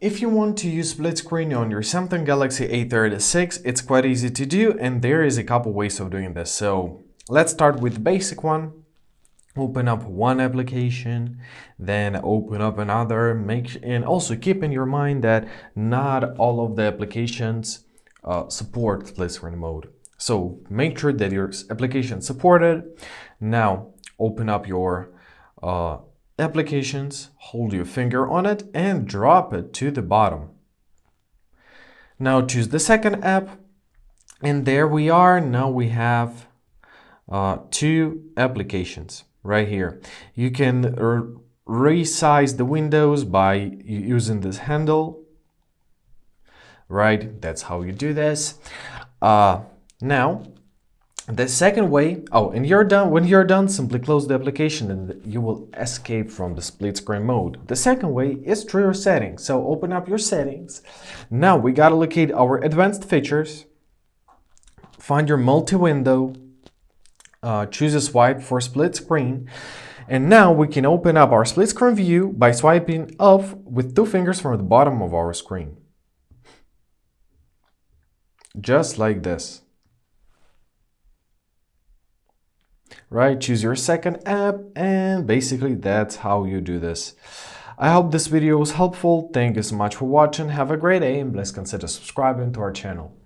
If you want to use split screen on your Samsung Galaxy A36, it's quite easy to do, and there is a couple ways of doing this. So let's start with the basic one. Open up one application, then open up another, and also keep in your mind that not all of the applications support split screen mode. So make sure that your application supported. Now open up your applications, hold your finger on it and drop it to the bottom. Now choose the second app, and there we are. Now we have two applications right here. You can resize the windows by using this handle, right? That's how you do this. Now the second way, when you're done, simply close the application and you will escape from the split screen mode. The second way is through your settings. So open up your settings. Now we gotta locate our advanced features, find your multi-window, choose a swipe for split screen, and now we can open up our split screen view by swiping up with two fingers from the bottom of our screen. Just like this. Right, choose your second app, and basically that's how you do this. I hope this video was helpful. Thank you so much for watching. Have a great day, and please consider subscribing to our channel.